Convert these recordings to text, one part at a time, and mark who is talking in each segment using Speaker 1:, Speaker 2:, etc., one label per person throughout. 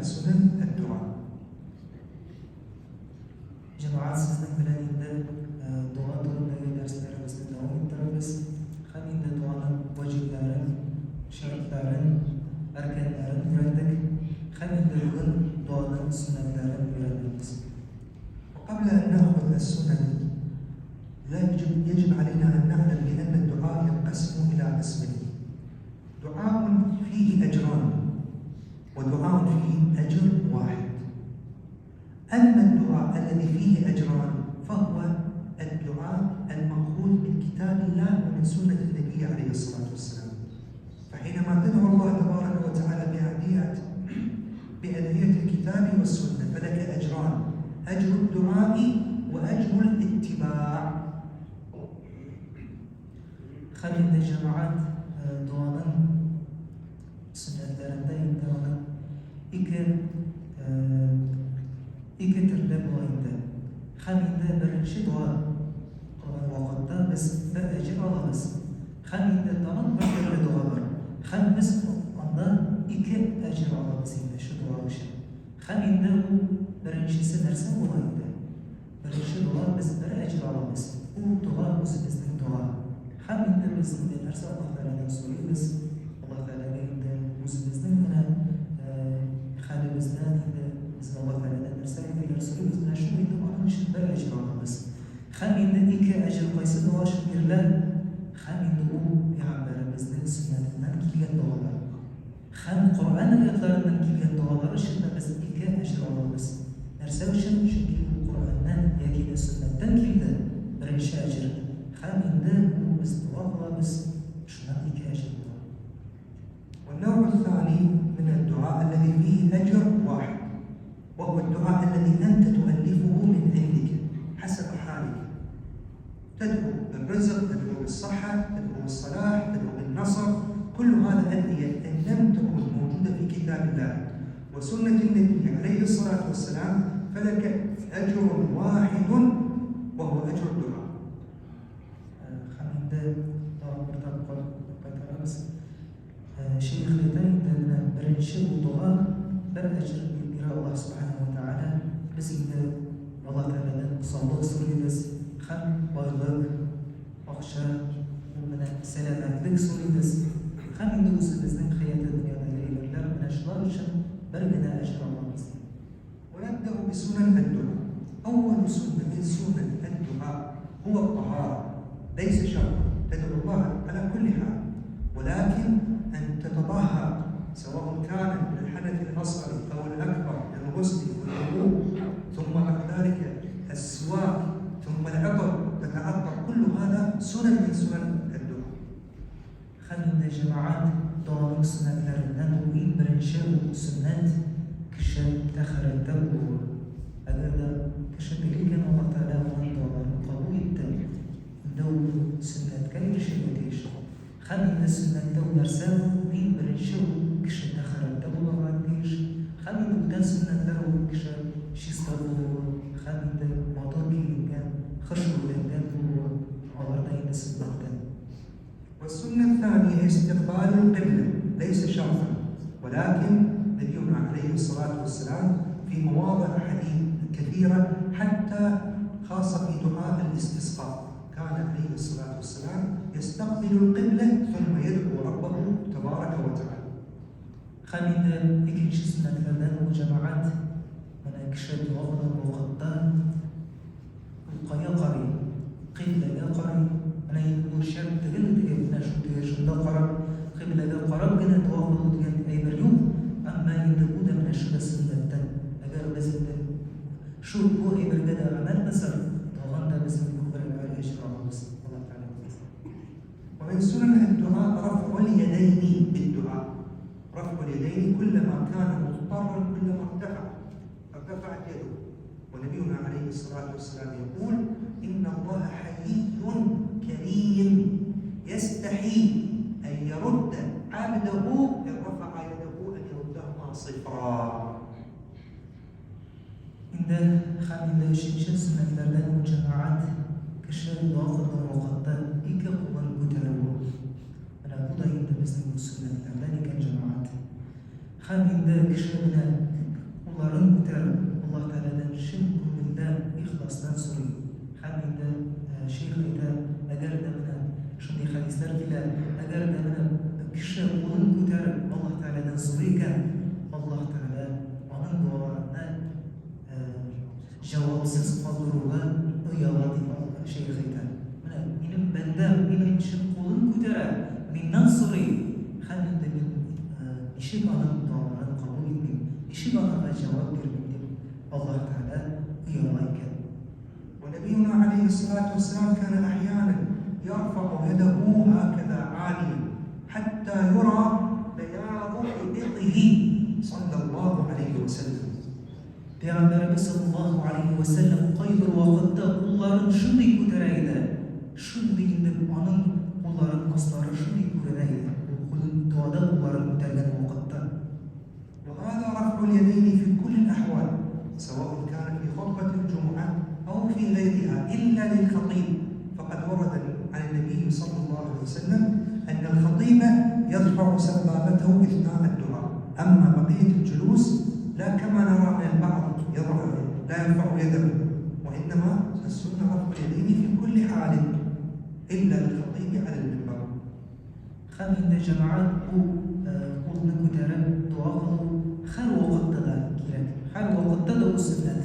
Speaker 1: على سنن الدعاء.
Speaker 2: جماعات سيزن بلانين دعاء دون درس درس دعوة درس خلينا دعاء واجب دارن شرط دارن أركان دارن يردك خلينا دعاء سنة دارن يردك.
Speaker 1: وقبل أن نأخذ السنن يجب علينا أن نعلم بأن الدعاء ينقسم إلى قسمين: دعاء فيه أجران ودعاء فيه أجر واحد. أما الدعاء الذي فيه أجران فهو الدعاء المأخوذ من كتاب الله ومن سنة النبي عليه الصلاة والسلام. فحينما تدعو الله تبارك وتعالى بأدعية الكتاب والسنة فلك أجران: أجر الدعاء وأجر الاتباع.
Speaker 2: خلينا جماعات دعاء سنة دارن دعاء إيك ترلب وعند خلينا برنشي دعاء وقتها بس بأجر الله بس خلينا دعاء بكر دعاء خل بس الله إيك أجر الله بس إذا شو دعاء وش خلينا برنشي سنرسم وعند برنشي دعاء بس برأجر الله بس ودعاء بس دعاء خلينا بس نرسم الله تعالى نسوي بس الله تعالى عند بس هنا خالد بزنان بس الله تعالى نرسل في رسول بزنا شو يدعو مش برأجر الله بس خلينا إيك أجر قيس دعاء شكر له خلينا يعبر بزنا سنة ننكي الدعاء خل القرآن يقدر ننكي الدعاء رشنا بس إيك أجر الله بس نرسل شكل القرآن يكيد السنة تنكي له بريش أجر خلينا بس دعاء بس شو ننكي أجر الله.
Speaker 1: والنوع الثاني من الدعاء الذي فيه أجر واحد وهو الدعاء الذي أنت تؤلفه من عندك حسب حالك. تدعو بالرزق، تدعو بالصحة، تدعو بالصلاح، تدعو بالنصر، كل هذا أدعية إن لم تكن موجودة في كتاب الله وسنة النبي عليه الصلاة والسلام فلك أجر واحد وهو أجر الدعاء.
Speaker 2: خلينا مرتبط بس شيخ لدينا برنشي ودعاء برأجر بإراء الله سبحانه وتعالى بس إذا الله تعالى صندوق سوري بس خل بايلق أخشى ومن سلامات لك سوري بس خل ندوس بزن خيات الدنيا غير الله من أشغال شن برمنا أجر الله بس.
Speaker 1: ونبدأ بسنن الدعاء. أول سنة من سنن الدعاء هو الطهارة، ليس شرطا، تدعو الله على كل حال، ولكن أن تتطهر سواء كان من الحدث الأصغر أو الأكبر للغسل والوضوء ثم بعد ذلك السواك ثم العطر تتعطر، كل هذا سنن من سنن الدعاء.
Speaker 2: خلينا جماعات دعاء سنة لرنا وين برنشة سنات كشان تأخر الدو هذا كشان تلقى الله تعالى من دعاء قوي الدم دو سنة كل شيء بديش خلينا سنة دو نرسل وين برنشة كشان تأخر الدو ما بديش خلينا بدل سنة دو كشان شيستابو خلينا موضوعي كان خشوا للدم وعبرنا سنة دم.
Speaker 1: والسنة الثانية استقبال القبلة، ليس شرطا، ولكن نبينا عليه الصلاة والسلام في مواضع حديث كثيرة حتى خاصة في دعاء الاستسقاء كان عليه الصلاة والسلام يستقبل القبلة ثم يدعو ربه تبارك وتعالى.
Speaker 2: خلينا يكون سنة لنا وجماعات من أكشد وغضب وغضان القيا قري قبلة لا قري أنا يقول شرط تقل تجيبنا شو تجيش ده قرب قبلة لا قرب كنا توافق تجيب أي بريوم أما يندبود من الشدة سنة أجر بس شو هو أي برجدة عمل بسر طبعا ده بس مكبر العالي شرع بس الله تعالى.
Speaker 1: ومن سنن الدعاء رفع اليدين بالدعاء. رفع اليدين كلما كان مضطرا كلما ارتفعت يده، ونبينا عليه الصلاة والسلام يقول: إن الله حيي كريم يستحي أن يرد عبده إن رفع يده أن يردهما صفرا.
Speaker 2: إن خلينا شيء سنة لنا وجماعات كشان واخذ وقتا إيك قبل قتلوا أنا قضى إن بسم السنة لنا كجماعات خلينا كشان kulların ko'tarib Alloh taoladan chin ko'ngildan ixlosdan so'rang. Hamda shayx aytadi, agarda mana shunday hadislar kelar, agarda mana kishi qo'lini ko'tarib Alloh taoladan so'raykan, Alloh taolo uning duolarini javobsiz qoldiruvga uyaladi deb shayx aytadi. Mana mening bandam mening uchun qo'lini ko'taradi, mendan so'raydi. Hamda men eshik onaning duolarini qabul etdim, eshik onaga javob berdim deb Alloh taolo uyalar ekan.
Speaker 1: ونبينا عليه الصلاة والسلام كان أحيانا يرفع يده هكذا عاليا حتى يرى بياض إبطه صلى الله عليه وسلم.
Speaker 2: Peygamberimiz sallallahu aleyhi ve sellem kaydır vakitte kulların şunday ko'taraydi, shunday deb onun qo'llarini ostlari shunday ko'taraydi. Duoda qo'llarini ko'targan vaqtda.
Speaker 1: وهذا رفع اليدين في كل الأحوال سواء كان في خطبة الجمعة أو في غيرها إلا للخطيب، فقد ورد عن النبي صلى الله عليه وسلم أن الخطيب يرفع سبابته أثناء الدعاء، أما بقية الجلوس لا كما نرى من البعض لا يرفع يده، وإنما السنة رفع اليدين في كل حال إلا للخطيب على المنبر.
Speaker 2: Hamda jamoat bu qo'lni ko'tarib duo qilib har vaqtda da kerak. Har vaqtda da bu sunnat.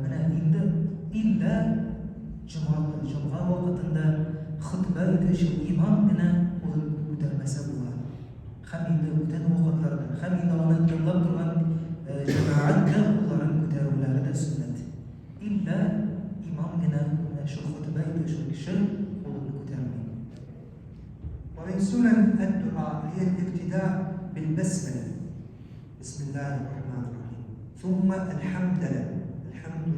Speaker 2: Mana endi illa juma vaqtida xutba aytish imomgina qo'lni ko'tarmasa bo'ladi. Hamda o'tgan vaqtlarda, hamda uni tinglab turgan jamoatda qo'llarini ko'taruvlarida sunnat. Illa imomgina shu xutba aytish kishi qo'lni ko'tarmaydi.
Speaker 1: ومن سنن الدعاء هي الابتداء بالبسملة، بسم الله الرحمن الرحيم، ثم الحمد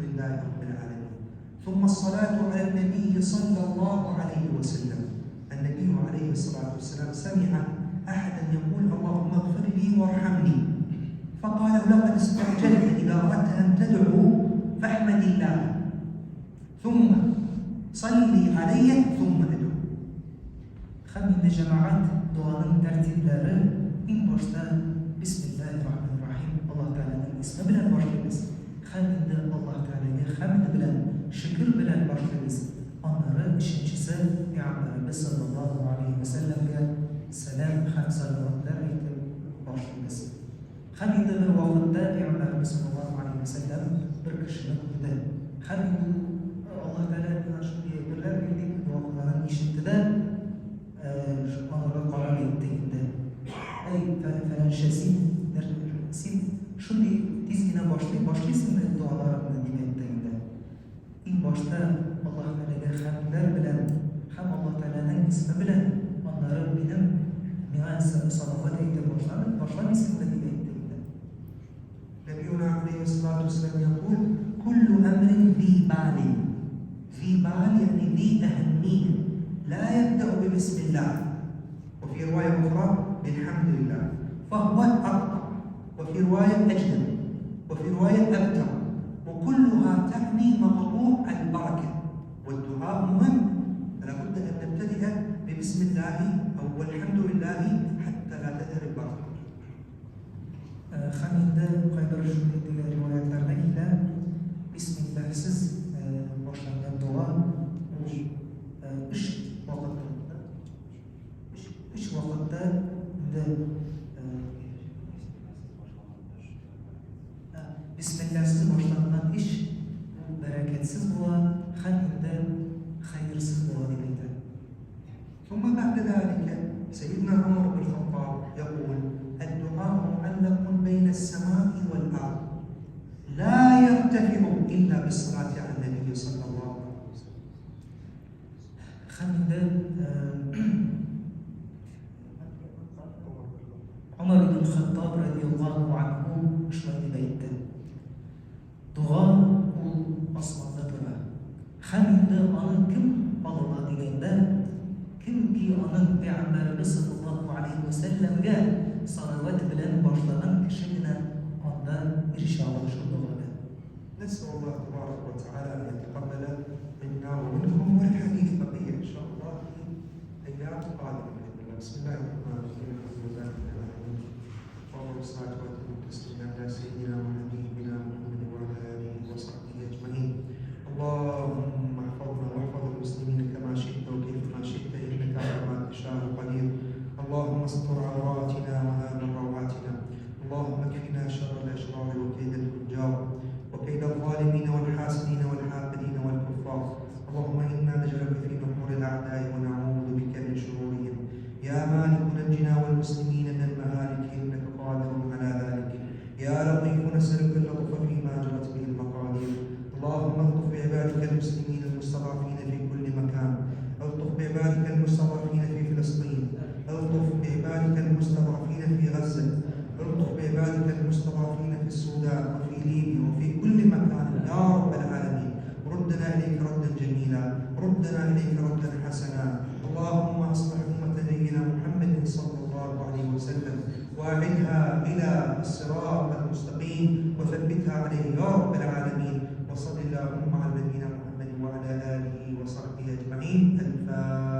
Speaker 1: لله رب العالمين، ثم الصلاة على النبي صلى الله عليه وسلم. النبي عليه الصلاة والسلام سمع أحدا يقول اللهم اغفر لي وارحمني، فقال لقد استعجلت إذا أردت أن تدعو فاحمد الله ثم صلي علي ثم ادعو.
Speaker 2: Hamda jamoat duoning tartiblari eng boshda Bismillahirrohmanirrohim Alloh taolaning ismi bilan boshlaymiz. Hamda Alloh taolaga hamd bilan, shukr bilan boshlaymiz. Ondan uchinchisi Payg'ambarimiz sallallohu alayhi vasallamga salom ham salovatlar aytib boshlaymiz. Hamda bir vaqtda Payg'ambarimiz sallallohu alayhi vasallam bir kishini ko'rdi. Hamda Alloh taolaning shunday birlar birlik duolarini eshitdi-da ona qaror etdi. Ey falancha sen shunday tezgina boshlaysanmi duolarimni deb aytdi. Eng boshda Alloh taolaga hamdlar bilan, ham Alloh taolaning ismi bilan onları menga salovat aytib boshlamaysanmi deb aytdi.
Speaker 1: نبينا عليه الصلاة والسلام يقول كل أمر ذي بال، ذي بال يعني ذي أهمية، لا يبدأ ببسم الله، وفي رواية أخرى بالحمد لله، فهو أقطع، وفي رواية أجدد، وفي رواية أبتر، وكلها تعني مقطوع البركة. والدعاء مهم، فلا بد أن نبتدئ ببسم الله أو والحمد لله حتى لا تذهب البركة.
Speaker 2: Hamda qaydir shunday rivoyatlarda kelar, Bismillahsiz boshlangan duo üç vakitte Bismillahsiz boshlangan ish berakatsiz bo'ladi, hamda xayrsiz bo'ladi deydi.
Speaker 1: ثم بعد ذلك سيدنا عمر بن الخطاب يقول الدعاء معلق بين السماء والأرض لا يرتفع إلا بالصلاة على النبي صلى الله عليه وسلم.
Speaker 2: Hamda Umar ibn Xattob radhiyallohu anhu shunday deb aytdi. Duo u osmonda turadi. Hamda uni kim oladi deganda, kimki uni Payg'ambarimiz sallallohu alayhi vasallamga salovat bilan boshlagan kishigina onda erisha olishi duoda.
Speaker 1: نسأل الله تبارك وتعالى أن يتقبل منا ومنكم، والحديث بقية إن شاء الله في أيام قادمة بإذن الله. بسم الله الرحمن الرحيم، الحمد لله رب العالمين، والصلاة والسلام تسليما على سيدنا ونبينا محمد وعلى آله وصحبه أجمعين. اللهم احفظنا واحفظ المسلمين كما شئت وكيفما شئت إنك على ما تشاء قدير. اللهم استر عوراتنا وآمن روعاتنا. اللهم اكفنا شر الأشرار وكيد الفجار وكيد الظالمين والحاسدين والحاقدين والكفار. اللهم إنا نجعلك في نحور الأعداء ونعوذ بك من شرورهم. يا مالك نجنا والمسلمين من المهالك إنك قادر على ذلك. يا لطيف نسألك اللطف فيما جرت به المقادير. اللهم الطف بعبادك المسلمين المستضعفين في كل مكان. الطف بعبادك المستضعفين في فلسطين. الطف بعبادك المستضعفين في غزة. الطف بعبادك المستضعفين في السودان وفي ليبيا وفي كل مكان يا رب العالمين. ردنا إليك ردا جميلا، ردنا إليك ردا حسنا. اللهم أصلح أمة نبينا محمد صلى الله عليه وسلم وأعدها إلى الصراط المستقيم وثبتها عليه يا رب العالمين. وصل اللهم على نبينا محمد وعلى آله وصحبه أجمعين. الفاتحة.